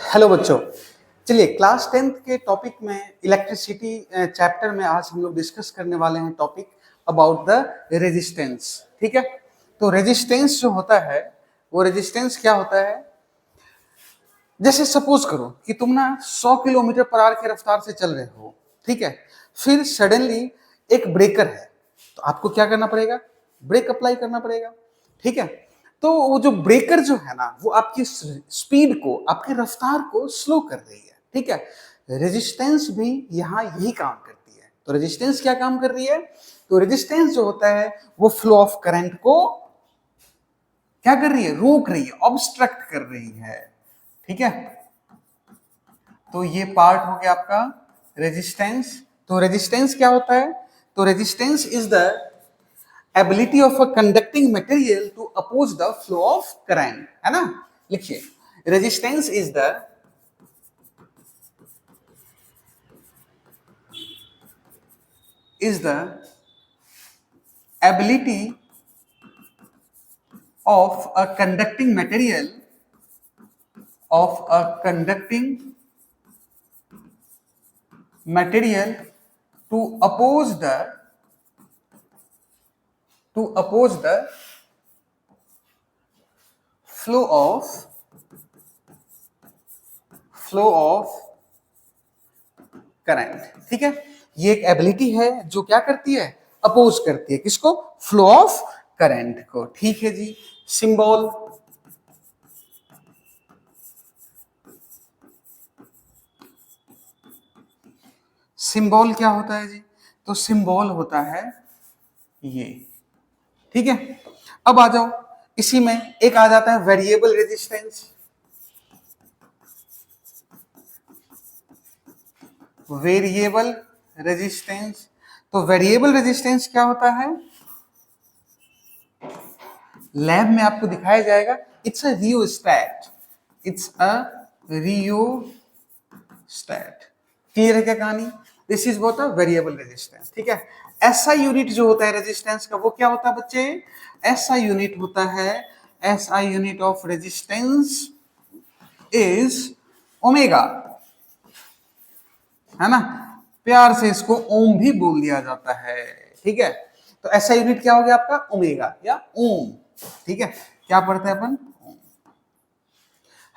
Hello बच्चों, चलिए class 10th के टॉपिक में इलेक्ट्रिसिटी चैप्टर में आज हम लोग डिस्कस करने वाले हैं टॉपिक अबाउट द रेजिस्टेंस। ठीक है, तो रेजिस्टेंस जो होता है वो रेजिस्टेंस क्या होता है, जैसे सपोज करो कि तुम ना 100 किलोमीटर पर आवर की रफ्तार से चल रहे हो। ठीक है, फिर सडनली एक ब्रेकर है, तो आपको क्या करना पड़ेगा, ब्रेक अप्लाई करना पड़ेगा। ठीक है, तो वो जो ब्रेकर जो है ना वो आपकी स्पीड को, आपकी रफ्तार को स्लो कर रही है। ठीक है, रेजिस्टेंस भी यहाँ यही काम करती है। तो रेजिस्टेंस क्या काम कर रही है, तो रेजिस्टेंस जो होता है वो फ्लो ऑफ करंट को क्या कर रही है, रोक रही है, ऑब्स्ट्रक्ट कर रही है। ठीक है, तो ये पार्ट हो गया आपका रेजिस्टेंस। तो रेजिस्टेंस क्या होता है, तो resistance is the ability of a conducting material to oppose the flow of current, है ना। लिखिए, resistance is the ability of a conducting material to oppose the flow of current. ठीक है, ये एक एबिलिटी है जो क्या करती है, अपोज करती है किसको, फ्लो ऑफ करंट को। ठीक है जी, सिंबल सिंबल क्या होता है जी, तो सिंबल होता है ये। ठीक है, अब आ जाओ, इसी में एक आ जाता है वेरिएबल रेजिस्टेंस। वेरिएबल रेजिस्टेंस, तो वेरिएबल रेजिस्टेंस क्या होता है, लैब में आपको दिखाया जाएगा। इट्स अ रियोस्टैट, क्लियर है क्या कहानी। This is what a variable resistance. ठीक है, ऐसा यूनिट जो होता है रेजिस्टेंस का वो क्या होता है बच्चे, ऐसा यूनिट होता है, ऐसा unit of resistance is omega, है ना, प्यार से इसको ओम भी बोल दिया जाता है। ठीक है, तो ऐसा यूनिट क्या हो गया आपका, ओमेगा या ओम। ठीक है, क्या पढ़ते हैं अपन,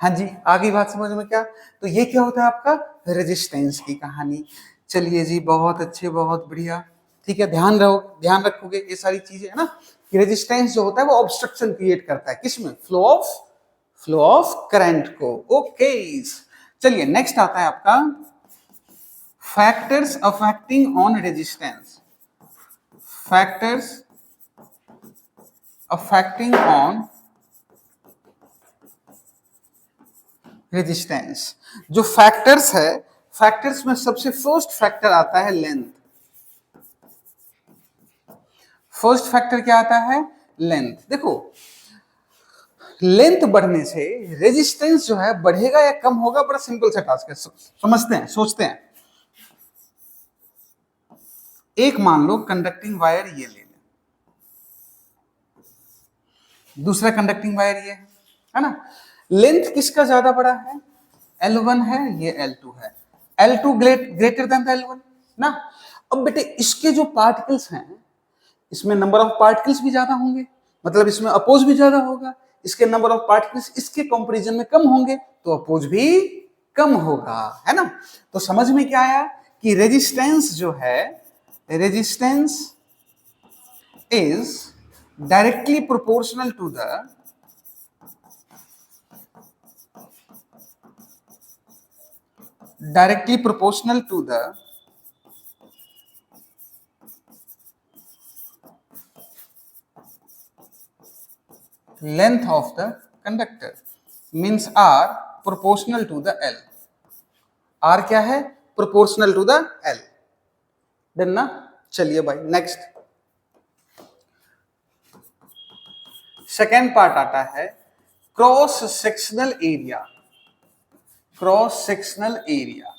हाँ जी, आगे बात समझ में क्या, तो ये क्या होता है आपका रेजिस्टेंस की कहानी। चलिए जी, बहुत अच्छे, बहुत बढ़िया। ठीक है, ध्यान रखोगे ये सारी चीजें, है ना, कि रेजिस्टेंस जो होता है वो ऑब्स्ट्रक्शन क्रिएट करता है किसमें, फ्लो ऑफ करंट को। ओके, चलिए नेक्स्ट आता है आपका factors affecting on resistance. Factors affecting on resistance. जो फैक्टर्स है, फैक्टर्स में सबसे फर्स्ट फैक्टर आता है लेंथ। फर्स्ट फैक्टर क्या आता है, लेंथ। देखो, लेंथ बढ़ने से रेजिस्टेंस जो है बढ़ेगा या कम होगा, बड़ा सिंपल सा टास्क है, समझते हैं, सोचते हैं। एक मान लो कंडक्टिंग वायर ये ले लें, दूसरा कंडक्टिंग वायर ये है ना, लेंथ किसका ज्यादा बड़ा है, L1 है, ये L2 है, L2 ग्रेटर देन L1 ना। अब बेटे इसके जो पार्टिकल्स हैं, इसमें नंबर ऑफ पार्टिकल्स भी ज्यादा होंगे, मतलब इसमें अपोज भी ज्यादा होगा। इसके नंबर ऑफ पार्टिकल्स इसके कंपैरिजन में कम होंगे, तो अपोज भी कम होगा, है ना। तो समझ में क्या आया कि रेजिस्टेंस जो है, resistance is directly proportional to the length of the conductor, means R proportional to the L। R क्या है, proportional to the L। Done ना। चलिए भाई नेक्स्ट, सेकेंड पार्ट आता है cross sectional area. Cross sectional area,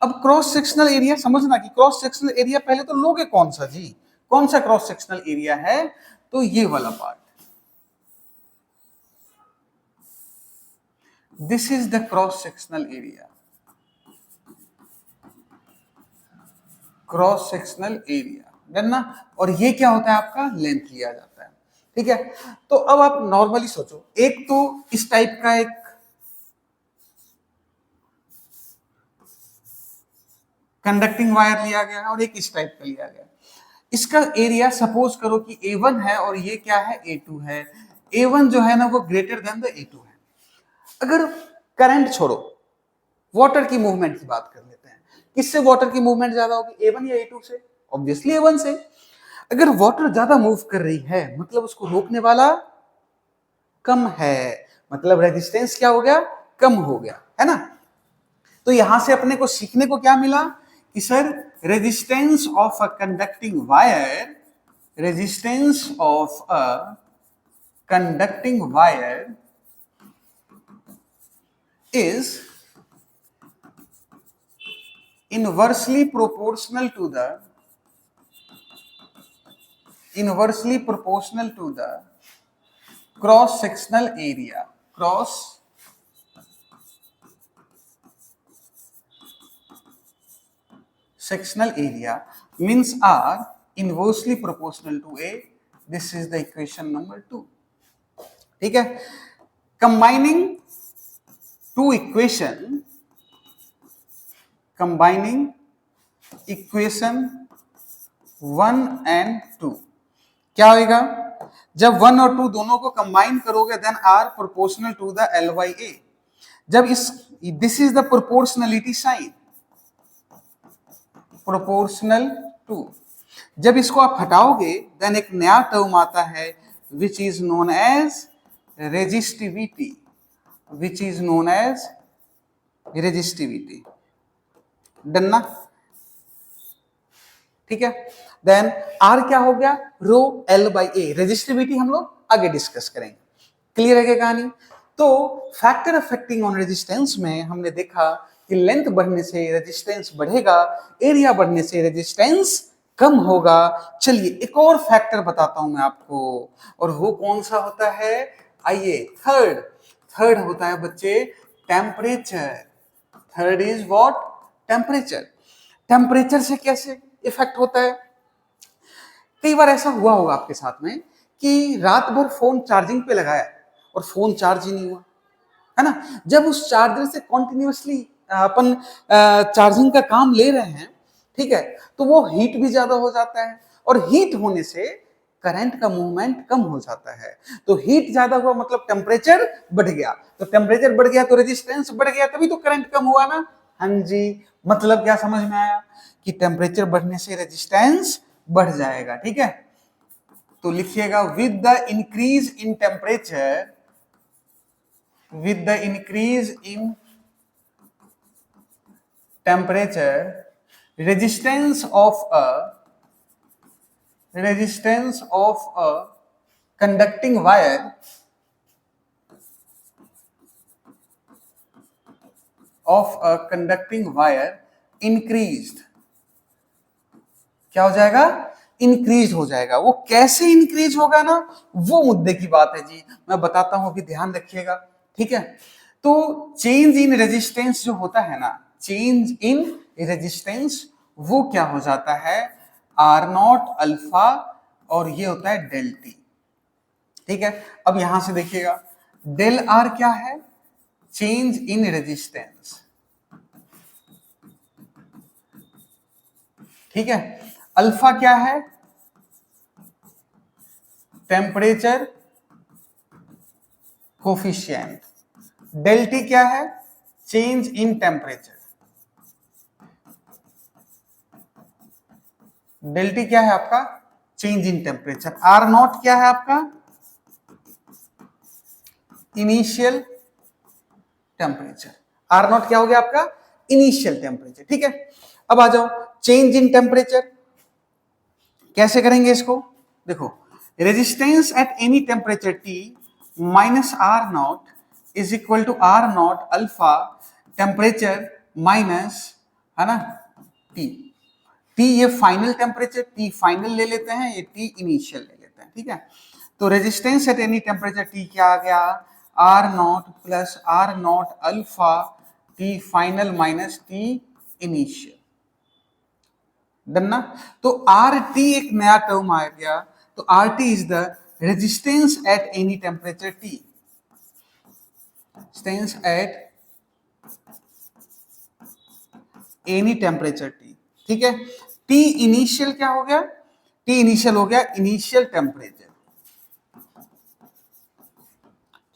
अब cross sectional area समझना कि क्रॉस सेक्शनल एरिया पहले तो लोगे कौन सा जी, कौन सा क्रॉस सेक्शनल एरिया है, तो ये वाला part. This is the cross sectional area, cross sectional area, done ना। और ये क्या होता है आपका, लेंथ लिया जाता है, ठीक है। तो अब आप नॉर्मली सोचो, एक तो इस टाइप का एक कंडक्टिंग वायर लिया गया है और एक इस टाइप का लिया गया। इसका एरिया सपोज करो कि A1 है और ये क्या है, A2 है। A1 जो है ना वो ग्रेटर देन द A2 है। अगर करंट छोड़ो, वाटर की मूवमेंट की बात कर लेते हैं, किससे वाटर की मूवमेंट ज्यादा होगी, A1 या A2 से? ऑब्वियसली A1 से। अगर वाटर ज्यादा मूव कर रही है मतलब उसको रोकने वाला कम है, मतलब रेजिस्टेंस क्या हो गया, कम हो गया, है ना। तो यहां से अपने को सीखने को क्या मिला कि sir resistance of a conducting wire, resistance of a conducting wire is inversely proportional to the cross sectional area, cross sectional area means are inversely proportional to A. This is the equation number 2, ठीक है। combining two equation, combining equation 1 and 2, क्या होगा, जब 1 और 2 दोनों को combine करोगे then are proportional to the L by A. जब इस, this is the proportionality sign, proportional to, जब इसको आप हटाओगे देन एक नया टर्म आता है which is known as resistivity, which is known as resistivity, done ना, ठीक है। देन आर क्या हो गया, rho L by A. Resistivity हम लोग आगे डिस्कस करेंगे, क्लियर है क्या कहानी। तो फैक्टर अफेक्टिंग ऑन रेजिस्टेंस में हमने देखा कि लेंथ बढ़ने से रेजिस्टेंस बढ़ेगा, एरिया बढ़ने से रेजिस्टेंस कम होगा। चलिए एक और फैक्टर बताता हूं मैं आपको, और वो कौन सा होता है, आइए थर्ड, थर्ड होता है बच्चे temperature. Third is what, temperature. Temperature से कैसे इफेक्ट होता है, कई बार ऐसा हुआ होगा आपके साथ में कि रात भर फोन चार्जिंग पे लगाया और फोन चार्ज ही नहीं हुआ, है ना। जब उस चार्जर से कॉन्टिन्यूसली अपन चार्जिंग का काम ले रहे हैं, ठीक है, तो वो हीट भी ज्यादा हो जाता है और हीट होने से करंट का मूवमेंट कम हो जाता है। तो हीट ज्यादा हुआ मतलब टेम्परेचर बढ़ गया, तो टेम्परेचर बढ़ गया तो रेजिस्टेंस बढ़ गया, तभी तो करंट कम हुआ ना। हाँ जी, मतलब क्या समझ में आया कि टेम्परेचर बढ़ने से रेजिस्टेंस बढ़ जाएगा, ठीक है। तो लिखिएगा with the increase in temperature, with the increase in temperature, resistance of a conducting wire increased, क्या हो जाएगा, इंक्रीज हो जाएगा। वो कैसे इंक्रीज होगा ना, वो मुद्दे की बात है जी, मैं बताता हूं, अभी ध्यान रखिएगा, ठीक है। तो चेंज इन रेजिस्टेंस जो होता है ना, चेंज इन रेजिस्टेंस वो क्या हो जाता है, आर नॉट अल्फा, और ये होता है डेल टी, ठीक है। अब यहां से देखिएगा डेल आर क्या है, चेंज इन रेजिस्टेंस, ठीक है। अल्फा क्या है, टेम्परेचर कोफिशिएंट, डेल टी क्या है, change in temperature, del T क्या है आपका, change in temperature. R naught क्या है आपका, इनिशियल टेम्परेचर। आर नॉट क्या हो गया आपका, इनिशियल टेम्परेचर, ठीक है। अब आ जाओ चेंज इन टेम्परेचर, कैसे करेंगे इसको, देखो resistance at any temperature T minus R naught is equal to R naught alpha temperature minus, है ना, टी। टी ये फाइनल टेम्परेचर, टी फाइनल ले लेते हैं, ये टी इनिशियल ले लेते हैं, ठीक है। तो resistance at any temperature T क्या आ गया, R naught plus R naught alpha T final minus T initial. Done ना? तो आर टी एक नया टर्म आ गया, तो R T is the resistance at any temperature T, resistance at any temperature T. ठीक है, टी इनिशियल क्या हो गया? टी इनिशियल हो गया इनिशियल टेम्परेचर।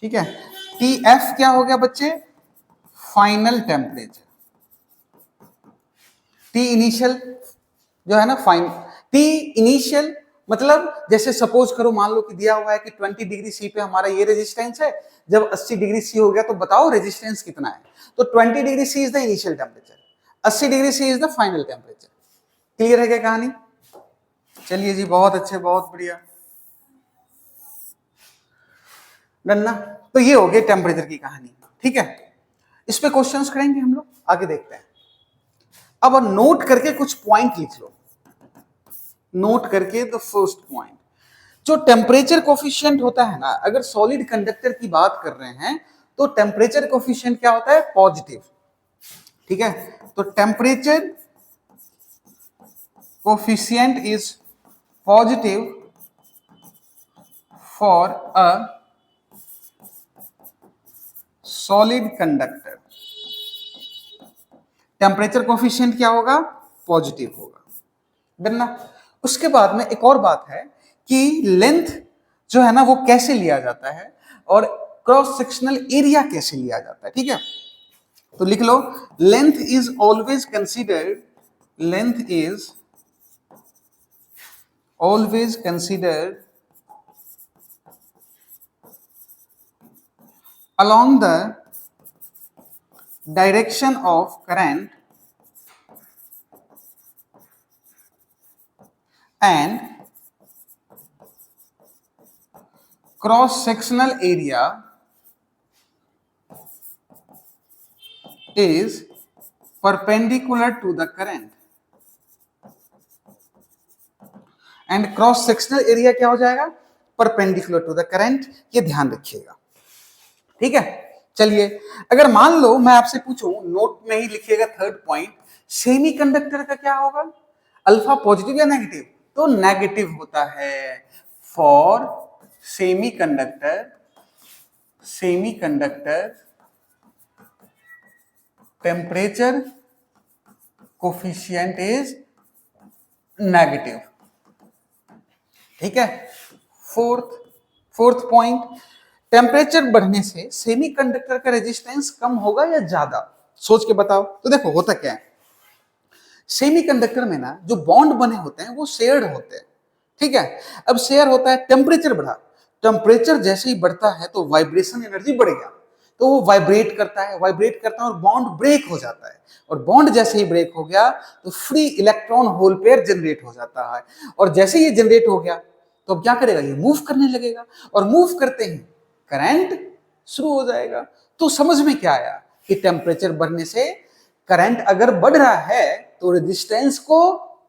ठीक है, टी एफ क्या हो गया बच्चे? Final temperature. टी इनिशियल जो है ना फाइन, टी इनिशियल मतलब जैसे सपोज करो, मान लो कि दिया हुआ है कि 20 डिग्री सी पे हमारा ये रेजिस्टेंस है, जब 80 डिग्री सी हो गया तो बताओ रेजिस्टेंस कितना है। तो 20 degree C is the initial temperature, 80 degree C is the final temperature. Clear है क्या कहानी? चलिए जी, बहुत अच्छे, बहुत बढ़िया। डन ना? तो ये हो गई टेम्परेचर की कहानी। ठीक है, इस पे क्वेश्चंस करेंगे हम लोग, आगे देखते हैं। अब नोट करके कुछ पॉइंट लिख लो, नोट करके द फर्स्ट पॉइंट, जो टेम्परेचर कोफिशिएंट होता है ना, अगर सॉलिड कंडक्टर की बात कर रहे हैं तो टेम्परेचर कोफिशिएंट क्या होता है? पॉजिटिव। ठीक है, तो temperature coefficient is positive for a solid conductor. Temperature coefficient क्या होगा? पॉजिटिव होगा। डन ना? उसके बाद में एक और बात है कि लेंथ जो है ना वो कैसे लिया जाता है और क्रॉस सेक्शनल एरिया कैसे लिया जाता है। ठीक है, तो लिख लो, length is always considered, length is always considered along the direction of current and cross sectional area is perpendicular to the current। And cross sectional area क्या हो जाएगा? Perpendicular to the current. ये ध्यान रखिएगा। ठीक है, चलिए, अगर मान लो मैं आपसे पूछूं, नोट में ही लिखिएगा थर्ड पॉइंट, सेमीकंडक्टर का क्या होगा? अल्फा पॉजिटिव या नेगेटिव? तो नेगेटिव होता है। For semiconductor, semiconductor temperature coefficient is negative. ठीक है, फोर्थ पॉइंट, टेम्परेचर बढ़ने से सेमीकंडक्टर का रेजिस्टेंस कम होगा या ज्यादा? सोच के बताओ। तो देखो होता क्या है, सेमीकंडक्टर में ना जो बॉन्ड बने होते हैं वो शेयर्ड होते हैं। ठीक है, अब शेयर होता है, टेम्परेचर बढ़ा, टेम्परेचर जैसे ही बढ़ता है तो वाइब्रेशन एनर्जी बढ़ गया, तो वो वाइब्रेट करता है, वाइब्रेट करता है और बॉन्ड ब्रेक हो जाता है। और बॉन्ड जैसे ही ब्रेक हो गया तो free electron hole pair generate हो जाता है। और जैसे ही जनरेट हो गया तो अब क्या करेगा? ये मूव करने लगेगा, और मूव करते ही करंट शुरू हो जाएगा। तो समझ में क्या आया कि टेम्परेचर बढ़ने से करंट अगर बढ़ रहा है तो रेजिस्टेंस को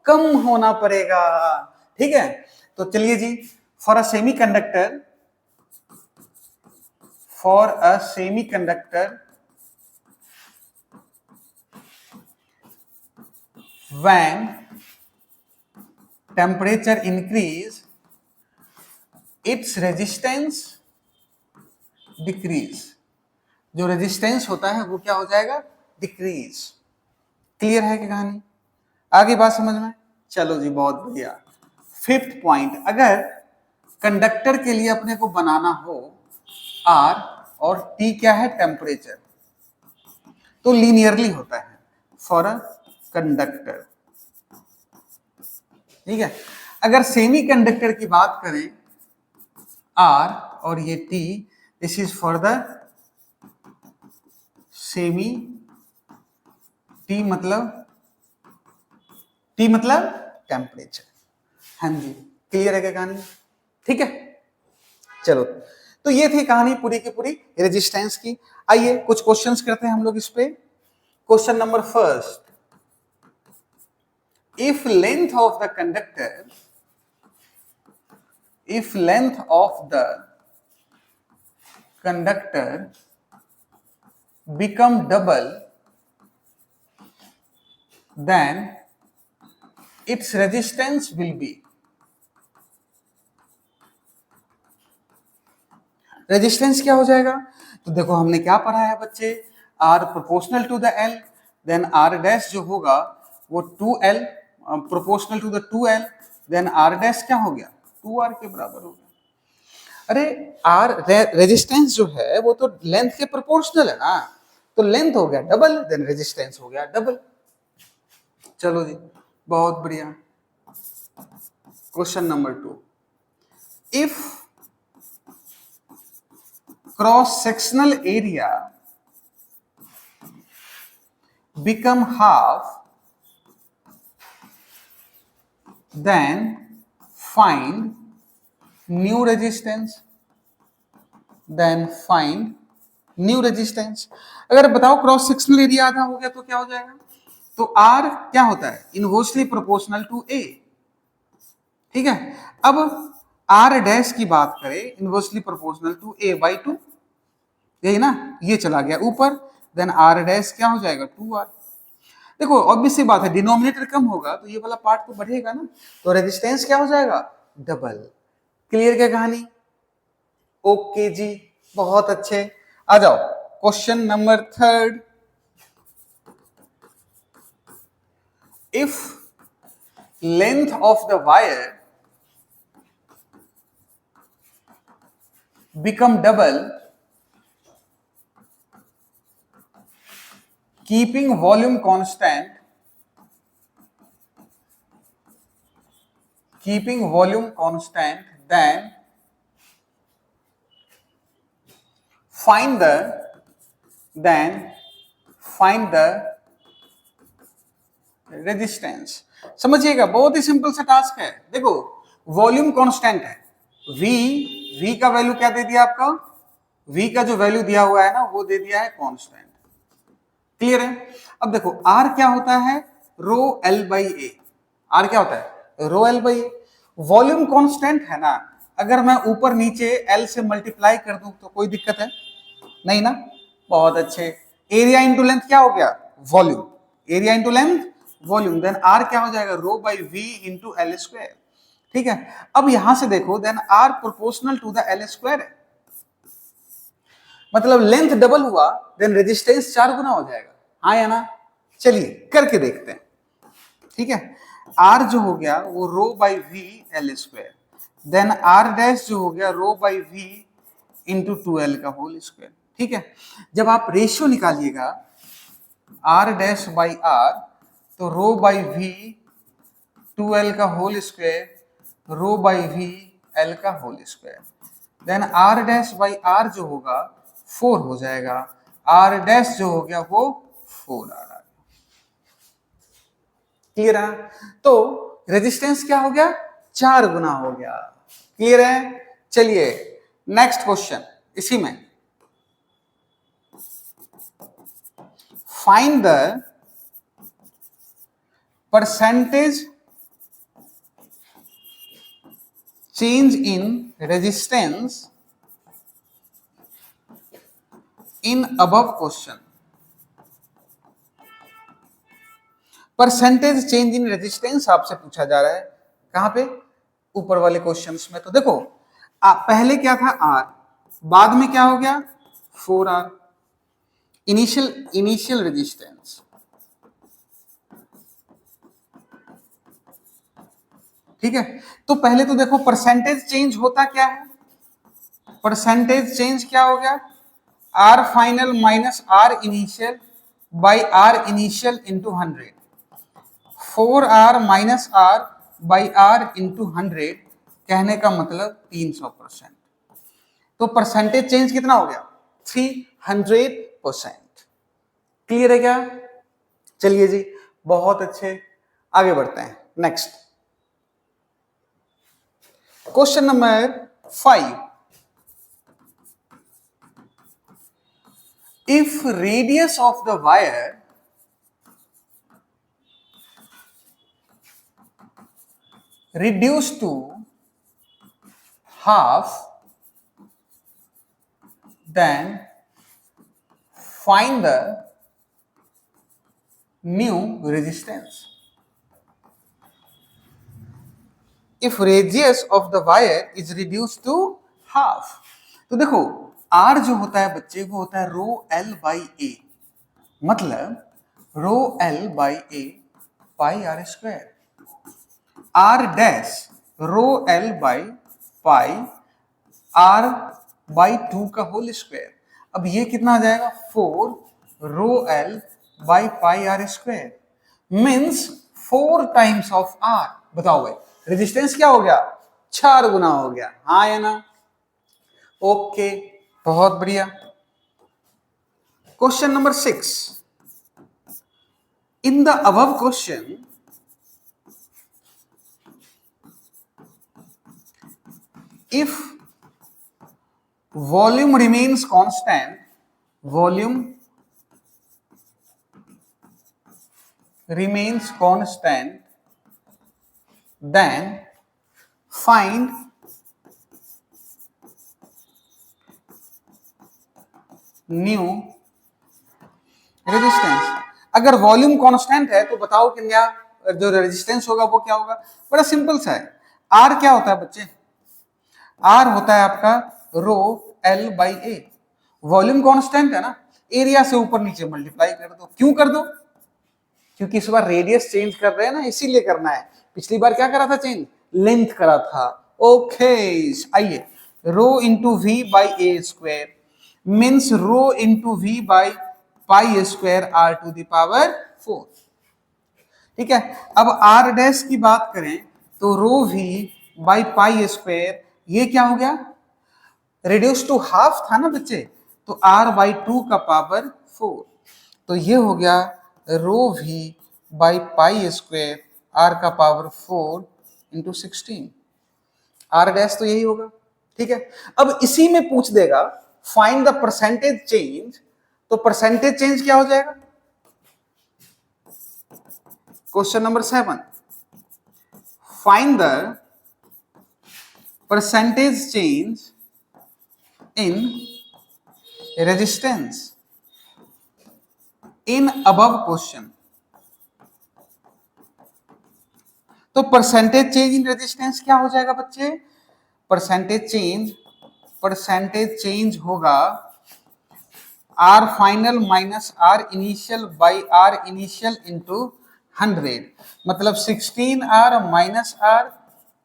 कम होना पड़ेगा। ठीक है, तो चलिए जी, for a semiconductor, for a semiconductor when temperature increase its resistance decrease। जो रेजिस्टेंस होता है वो क्या हो जाएगा? डिक्रीज। क्लियर है कि कहानी? आगे बात समझ में? चलो जी, बहुत बढ़िया। फिफ्थ पॉइंट, अगर कंडक्टर के लिए अपने को बनाना हो आर और टी क्या है? टेम्परेचर, तो लीनियरली होता है फॉर अ कंडक्टर। ठीक है, अगर सेमी कंडक्टर की बात करें आर और ये T, this is for the semi, T मतलब टेम्परेचर। हाँ जी, क्लियर है क्या कहानी? ठीक है, चलो, तो ये थी कहानी पूरी की पूरी रेजिस्टेंस की। आइए कुछ क्वेश्चंस करते हैं हम लोग इस पे। Question number first, if length of the conductor, if length of the conductor become double, then its resistance will be, resistance क्या हो जाएगा? तो देखो हमने क्या पढ़ा है बच्चे, R proportional to the L, then R dash जो होगा वो 2l proportional to the 2l, then R dash क्या हो गया 2r के बराबर हो गया। अरे आर रेजिस्टेंस जो है वो तो लेंथ के प्रोपोर्शनल है ना, तो लेंथ हो गया डबल, देन रेजिस्टेंस हो गया डबल। चलो जी बहुत बढ़िया। Question number 2, if cross sectional area become half, then find new resistance, then find new resistance। अगर बताओ क्रॉस सेक्शनल एरिया आधा हो गया तो क्या हो जाएगा? तो R क्या होता है? Inversely proportional to A। ठीक है, अब R डैश की बात करें, inversely proportional to A by 2, यही ना, ये चला गया ऊपर, देन R डैश क्या हो जाएगा 2R। देखो ऑब्वियस सी बात है, डिनोमिनेटर कम होगा तो ये वाला पार्ट तो बढ़ेगा ना, तो रेजिस्टेंस क्या हो जाएगा डबल। क्लियर क्या कहानी? ओके जी बहुत अच्छे। आ जाओ question number 3, if length of the wire become double, keeping volume constant, keeping volume constant, then find the resistance। समझिएगा बहुत ही सिंपल सा टास्क है। देखो वॉल्यूम कांस्टेंट है v का वैल्यू क्या दे दिया आपका, v का जो वैल्यू दिया हुआ है ना वो दे दिया है कांस्टेंट। क्लियर है? अब देखो r क्या होता है रो l बाई ए, r क्या होता है रो l by A. Volume constant है ना, अगर मैं ऊपर नीचे l से मल्टीप्लाई कर दूं तो कोई दिक्कत है नहीं ना? बहुत अच्छे। एरिया इंटू लेंथ क्या हो गया volume, area into length volume, then r क्या हो जाएगा rho by v into L square. ठीक है, अब यहां से देखो then r proportional to the L square है, मतलब लेंथ डबल हुआ देन रेजिस्टेंस 4 गुना हो जाएगा, हाँ या ना? चलिए करके देखते हैं। ठीक है, R जो हो गया वो rho by V L square, then R dash जो हो गया रो बाई वी इंटू 2l का होल स्क्वायर। ठीक है, जब आप रेशियो निकालिएगा R डैश बाई R, तो रो बाई वी 2l का whole square rho by V L का whole square, then R dash by R जो होगा 4 हो जाएगा, R डैश जो हो गया वो 4 आ रहा है। क्लियर है? तो रेजिस्टेंस क्या हो गया 4 गुना हो गया। क्लियर है? चलिए नेक्स्ट क्वेश्चन इसी में, find the percentage change in resistance in above question. Percentage change in resistance आपसे पूछा जा रहा है, कहां पे? ऊपर वाले क्वेश्चंस में। तो देखो पहले क्या था R, बाद में क्या हो गया 4R, इनिशियल रेजिस्टेंस। ठीक है, तो पहले तो देखो परसेंटेज चेंज होता क्या है, परसेंटेज चेंज क्या हो गया R final minus R initial by R initial into 100, 4R minus R by R into 100, कहने का मतलब 300%। तो परसेंटेज चेंज कितना हो गया 300%। क्लियर है क्या? चलिए जी बहुत अच्छे, आगे बढ़ते हैं। Next question number 5, if radius of the wire reduced to half, then find the new resistance. If radius of the wire is reduced to half, तो देखो R जो होता है बच्चे वो होता है रो L बाई ए, मतलब rho L by A pi R square, R dash rho L by pi R by 2 का होल स्क्वायर। अब ये कितना आ जाएगा 4 rho L by pi R square, means 4 times of R। बताओ भाई रेजिस्टेंस क्या हो गया 4 गुना हो गया, हाँ या ना? ओके बहुत बढ़िया। Question number 6, in the above question if volume remains constant, volume remains constant, then find new resistance। अगर वॉल्यूम कांस्टेंट है तो बताओ कि क्या जो रेजिस्टेंस होगा वो क्या होगा? बड़ा सिंपल सा है। आर क्या होता है बच्चे? आर होता है आपका रो L by A, volume constant है ना, एरिया से ऊपर नीचे मल्टीप्लाई कर दो। क्यों कर दो? क्योंकि इस बार रेडियस चेंज कर रहे हैं ना, इसीलिए करना है। पिछली बार क्या करा था चेंज? लेंथ करा था। ओके आइए, rho into V by A square means rho into V by pi square R to the power 4। ठीक है, अब आर डैश की बात करें तो रो वी बाई पाई स्क्वायर, ये क्या हो गया? रिड्यूस टू हाफ था ना बच्चे, तो आर बाई 2 का पावर 4, तो ये हो गया rho V by pi square R का पावर 4 इंटू 16। आर डैश तो यही होगा। ठीक है, अब इसी में पूछ देगा फाइंड द परसेंटेज चेंज, तो परसेंटेज चेंज क्या हो जाएगा? Question number 7, find the percentage change in resistance in above question। तो परसेंटेज चेंज इन रेजिस्टेंस क्या हो जाएगा बच्चे? परसेंटेज चेंज होगा R final minus R initial by R initial into 100, मतलब 16R minus R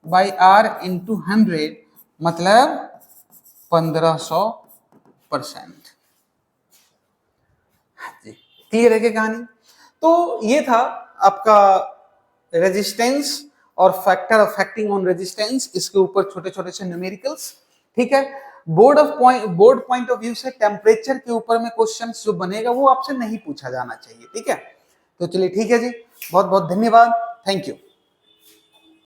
by R into 100, मतलब 1500%। Clear है क्या कहानी? तो ये था आपका रेजिस्टेंस और फैक्टर अफेक्टिंग ऑन रेजिस्टेंस, इसके ऊपर छोटे छोटे से न्यूमेरिकल्स। ठीक है, बोर्ड पॉइंट ऑफ व्यू से टेम्परेचर के ऊपर में क्वेश्चन जो बनेगा वो आपसे नहीं पूछा जाना चाहिए। ठीक है, तो चलिए ठीक है जी, बहुत बहुत धन्यवाद, थैंक यू।